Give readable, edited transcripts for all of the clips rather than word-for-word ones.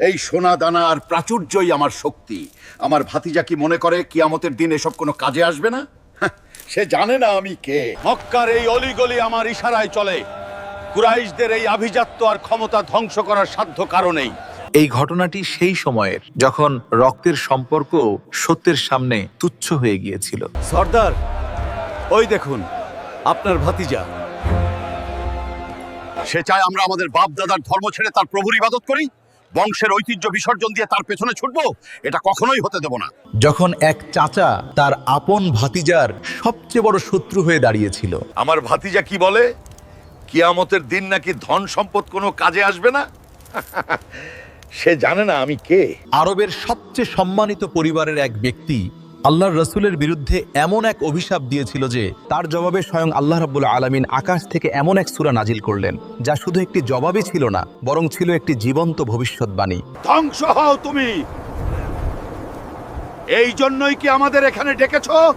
এই সোনা দানা আর প্রাচুর্যই আমার শক্তি। আমার ভাতিজা কি মনে করে কিয়ামতের দিন এসব কোনো কাজে আসবে না? হাহ, সে জানে না আমি কে। মক্কার এই অলিগলি আমার ইশারায় চলে। কুরাইশদের এই আভিজাত্য আর ক্ষমতা ধ্বংস করার সাধ্য কারণেই। এই ঘটনাটি সেই সময়ের যখন রক্তের সম্পর্ক সত্যের সামনে তুচ্ছ হয়ে গিয়েছিল। সর্দার, ওই দেখুন আপনার ভাতিজা। সে চায় আমরা আমাদের বাপ দাদার ধর্ম ছেড়ে তার প্রভুর ইবাদত করি, বংশের ঐতিহ্য বিসর্জন দিয়ে তার পেছনে ছুটবো। এটা কখনোই হতে দেব না। যখন এক চাচা তার আপন ভাতিজার সবচেয়ে বড় শত্রু হয়ে দাঁড়িয়েছিল। আমার ভাতিজা কি বলে? কিয়ামতের দিন নাকি ধন সম্পদ কোনো কাজে আসবে না। সে জানে না আমি কে। আরবের সবচেয়ে সম্মানিত পরিবারের এক ব্যক্তি আল্লাহর রসুলের বিরুদ্ধে এমন এক অভিশাপ দিয়েছিল যে তার জবাবে স্বয়ং আল্লাহ রাব্বুল আলামিন আকাশ থেকে এমন এক সূরা নাজিল করলেন, যা শুধু একটি জবাবই ছিল না, বরং ছিল একটি জীবন্ত ভবিষ্যৎবাণী। ধ্বংস হও তুমি। এই জন্যই কি আমাদের এখানে ডেকেছো?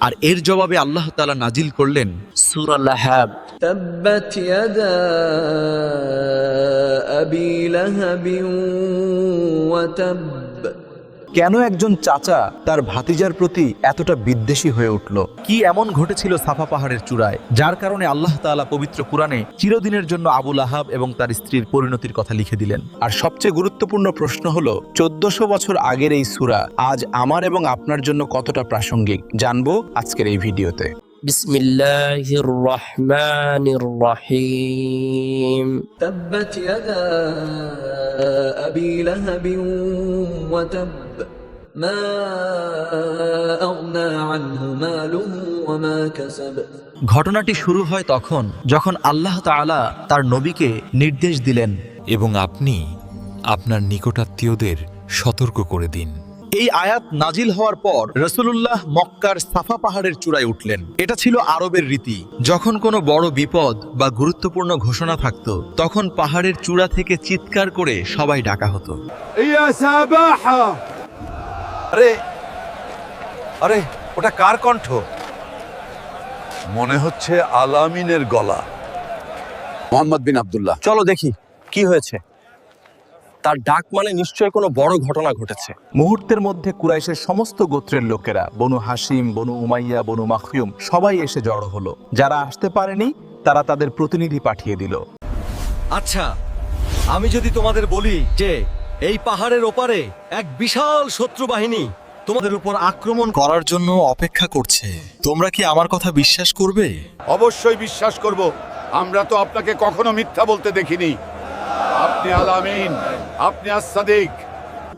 আর এর জবাবে আল্লাহ তাআলা নাজিল করলেন সূরা লাহাব। تبت يدا أبي لهب وتب। কেন একজন চাচা তার ভাতিজার প্রতি এতটা বিদ্বেষী হয়ে উঠল? কি এমন ঘটেছিল সাফা পাহাড়ের চূড়ায়, যার কারণে আল্লাহ তাআলা পবিত্র কুরআনে চিরদিনের জন্য আবু লাহাব এবং তার স্ত্রীর পরিণতির কথা লিখে দিলেন? আর সবচেয়ে গুরুত্বপূর্ণ প্রশ্ন হলো, 1400 বছর আগের এই সূরা আজ আমার এবং আপনার জন্য কতটা প্রাসঙ্গিক, জানবো আজকের এই ভিডিওতে। বিসমিল্লাহির রহমানির রহিম। تبت يدا أبي لهب وتب ما أغنى عنه ماله وما كسب। ঘটনাটি শুরু হয় তখন যখন আল্লাহ তাআলা তার নবীকে নির্দেশ দিলেন, এবং আপনি আপনার নিকটাত্মীয়দের সতর্ক করে দিন। এই আয়াত নাজিল হওয়ার পর রাসূলুল্লাহ মক্কার সাফা পাহাড়ের চূড়ায় উঠলেন। এটা ছিল আরবের রীতি। যখন কোনো বড় বিপদ বা গুরুত্বপূর্ণ ঘোষণা থাকত, তখন পাহাড়ের চূড়া থেকে চিৎকার করে সবাই ডাকা হতো। ইয়া সাবাহা। আরে আরে, ওটা কার কণ্ঠ? মনে হচ্ছে আলামিনের গলা। মোহাম্মদ বিন আব্দুল্লাহ। চলো দেখি কি হয়েছে। তার ডাক মানে নিশ্চয়ই কোনো বড় ঘটনা ঘটেছে। মুহূর্তের মধ্যে কুরাইশের সমস্ত গোত্রের লোকেরা, বনু হাসিম, বনু উমাইয়া, বনু মাখয়ুম, সবাই এসে জড়ো হলো। যারা আসতে পারেনি তারা তাদের প্রতিনিধি পাঠিয়ে দিল। আচ্ছা, আমি যদি তোমাদের বলি যে এই পাহাড়ের ওপারে এক বিশাল শত্রু বাহিনী তোমাদের উপর আক্রমণ করার জন্য অপেক্ষা করছে, তোমরা কি আমার কথা বিশ্বাস করবে? অবশ্যই বিশ্বাস করব। আমরা তো আপনাকে কখনো মিথ্যা বলতে দেখিনি। আপনি আলামিন, আপনি আস-সাদিক।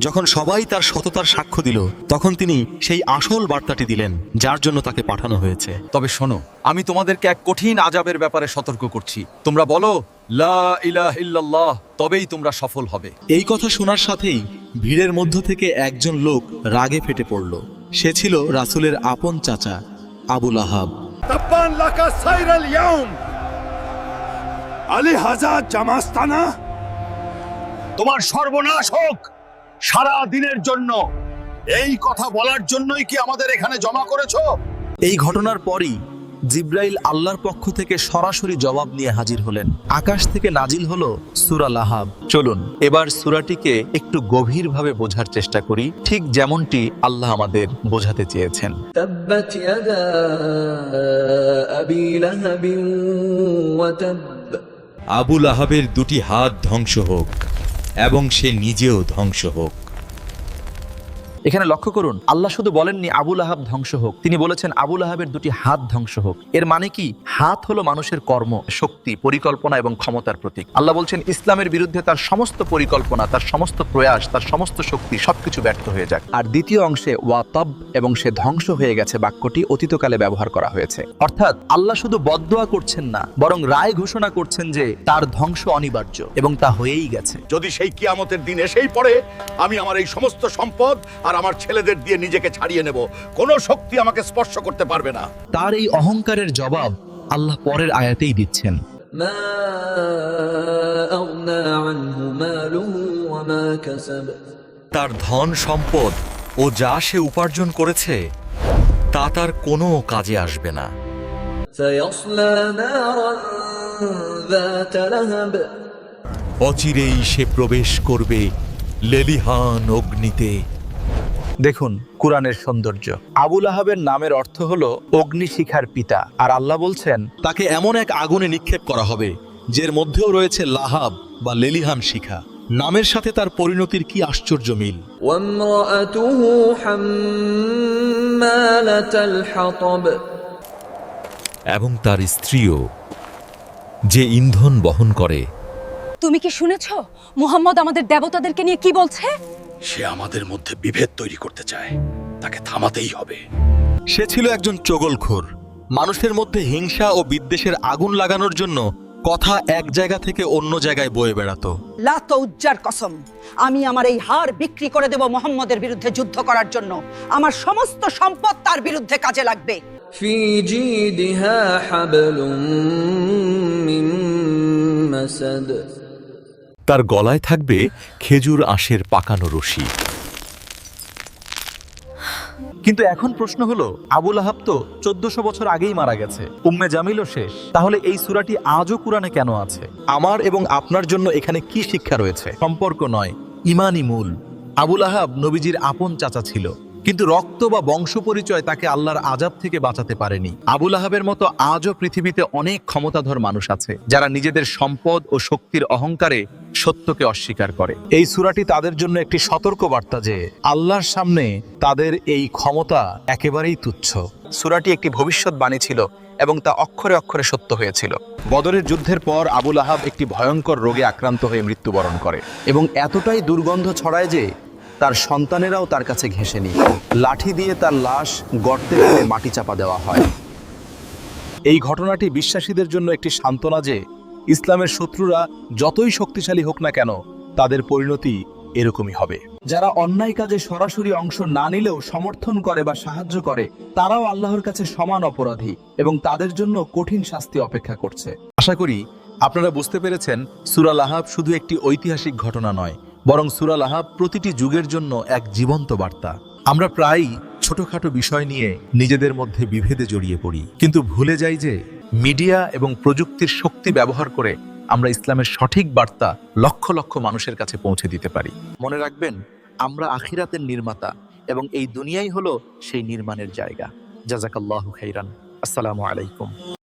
যখন সবাই তার সততার সাক্ষ্য দিল, তখন তিনি সেই আসল বার্তাটি দিলেন যার জন্য তাকে পাঠানো হয়েছে। তবে শোনো, আমি তোমাদেরকে এক কঠিন আযাবের ব্যাপারে সতর্ক করছি। তোমরা বলো লা ইলাহা ইল্লাল্লাহ, তবেই তোমরা সফল হবে। এই কথা শোনার সাথেই ভিড়ের মধ্য থেকে একজন লোক রাগে ফেটে পড়ল। সে ছিল রাসূলের আপন চাচা আবু লাহাব। তাব্বান লাকা সাইরাল ইয়াউম আলী হাজার জামাস্তানা। তোমার সর্বনাশ হোক সারা দিনের জন্য। এই কথা বলার জন্যই কি আমাদের এখানে জমা করেছো? এই ঘটনার পরই জিব্রাইল আল্লাহর পক্ষ থেকে সরাসরি জবাব নিয়ে হাজির হলেন। আকাশ থেকে নাজিল হলো সূরা লাহাব। চলুন এবার সূরাটিকে একটু গভীরভাবে বোঝার চেষ্টা করি, ঠিক যেমনটি আল্লাহ আমাদের বোঝাতে চেয়েছেন। تبت يدا أبي لهب وتب। আবু লাহাবের দুটি হাত ধ্বংস হোক এবং সে নিজেও ধ্বংস হোক। এখানে লক্ষ্য করুন, আল্লাহ শুধু বলেননি আবু লাহাব ধ্বংস হোক, তিনি বলেছেন আবু লাহাবের দুটি হাত ধ্বংস হোক। এর মানে কি? হাত হলো মানুষের কর্ম, শক্তি, পরিকল্পনা এবং ক্ষমতার প্রতীক। আল্লাহ বলছেন ইসলামের বিরুদ্ধে তার সমস্ত পরিকল্পনা, তার সমস্ত প্রয়াস, তার সমস্ত শক্তি সবকিছু ব্যর্থ হয়ে যাক। আর দ্বিতীয় অংশে ওয়াতাব এবং সে ধ্বংস হয়ে গেছে বাক্যটি অতীতকালে ব্যবহার করা হয়েছে। অর্থাৎ আল্লাহ শুধু বদদোয়া করছেন না, বরং রায় ঘোষণা করছেন যে তার ধ্বংস অনিবার্য এবং তা হয়েই গেছে। যদি সেই কিয়ামতের দিন এসেই পড়ে, আমি আমার এই সমস্ত সম্পদ আর আমার ছেলেদের দিয়ে নিজেকে ছাড়িয়ে নেব। কোনো শক্তি আমাকে স্পর্শ করতে পারবে না। তার এই অহংকারের জবাব আল্লাহ পরের আয়াতেই দিচ্ছেন। ما أغنى عنه ماله وما كسب। তার ধন সম্পদ ও যা সে উপার্জন করেছে তা তার কোনো কাজে আসবে না। سيصلى نارا ذات لهب অচিরেই সে প্রবেশ করবে লেলিহান অগ্নিতে। দেখুন কুরআনের সৌন্দর্য। আবুল আহাবের নামের অর্থ হলো অগ্নিশিখার পিতা, আর আল্লাহ বলছেন তাকে এমন এক আগুনে নিক্ষেপ করা হবে যার মধ্যেও রয়েছে লাহাব বা লেলিহান শিখা। নামের সাথে তার পরিণতির কি আশ্চর্য মিল। وامرأته حمالة الحطب এবং তার স্ত্রীও, যে ইন্ধন বহন করে। তুমি কি শুনেছো মুহাম্মদ আমাদের দেবতাদেরকে নিয়ে কি বলছে? সে আমাদের মধ্যে বিভেদ তৈরি করতে চায়, তাকে থামাতেই হবে। সে ছিল একজন চগলখোর। মানুষের মধ্যে হিংসা ও বিদ্বেষের আগুন লাগানোর জন্য কথা এক জায়গা থেকে অন্য জায়গায় বয়ে বেড়াতো। লাত ও উজ্জার কসম, আমি আমার এই হাড় বিক্রি করে দেব মুহাম্মদের বিরুদ্ধে যুদ্ধ করার জন্য। আমার সমস্ত সম্পদ তার বিরুদ্ধে কাজে লাগবে। في جيدها حبل من مسد তার গলায় থাকবে খেজুর আঁশের পাকানো রশি। কিন্তু এখন প্রশ্ন হলো, আবুল আহাব তো 1400 বছর আগেই মারা গেছে, উম্মে জামিলও শেষ, তাহলে এই সূরাটি আজও কুরআনে কেন আছে? আমার এবং আপনার জন্য এখানে কি শিক্ষা রয়েছে? সম্পর্ক নয়, ঈমানই মূল। আবুল আহাব নবীজির আপন চাচা ছিল, কিন্তু রক্ত বা বংশ পরিচয় তাকে আল্লাহর আযাব থেকে বাঁচাতে পারেনি। আবুল আহাবের মতো আজও পৃথিবীতে অনেক ক্ষমতাধর মানুষ আছে যারা নিজেদের সম্পদ ও শক্তির অহংকারে সত্যকে অস্বীকার করে। এই সূরাটি তাদের জন্য একটি সতর্ক বার্তা যে আল্লাহর সামনে তাদের এই ক্ষমতা একেবারেই তুচ্ছ। সূরাটি একটি ভবিষ্যৎবাণী ছিল এবং তা অক্ষরে অক্ষরে সত্য হয়েছিল। বদরের যুদ্ধের পর আবুল আহাব একটি ভয়ঙ্কর রোগে আক্রান্ত হয়ে মৃত্যুবরণ করে এবং এতটাই দুর্গন্ধ ছড়ায় যে তার সন্তানেরাও তার কাছে ঘেঁষেনি। লাঠি দিয়ে তার লাশ গর্তে ফেলে মাটি চাপা দেওয়া হয়। এই ঘটনাটি বিশ্বাসীদের জন্য একটি সান্ত্বনা যে ইসলামের শত্রুরা যতই শক্তিশালী হোক না কেন, তাদের পরিণতি এরকমই হবে। যারা অন্যায় কাজে সরাসরি অংশ না নিলেও সমর্থন করে বা সাহায্য করে, তারাও আল্লাহর কাছে সমান অপরাধী এবং তাদের জন্য কঠিন শাস্তি অপেক্ষা করছে। আশা করি আপনারা বুঝতে পেরেছেন, সূরা লাহাব শুধু একটি ঐতিহাসিক ঘটনা নয়, বরং সূরা লাহাব প্রতিটি যুগের জন্য এক জীবন্ত বার্তা। আমরা প্রায়ই ছোটখাটো বিষয় নিয়ে নিজেদের মধ্যে বিভেদে জড়িয়ে পড়ি, কিন্তু ভুলে যাই যে মিডিয়া এবং প্রযুক্তির শক্তি ব্যবহার করে আমরা ইসলামের সঠিক বার্তা লক্ষ লক্ষ মানুষের কাছে পৌঁছে দিতে পারি। মনে রাখবেন, আমরা আখিরাতের নির্মাতা এবং এই দুনিয়াই হলো সেই নির্মাণের জায়গা। জাযাকাল্লাহু খাইরান। আসসালামু আলাইকুম।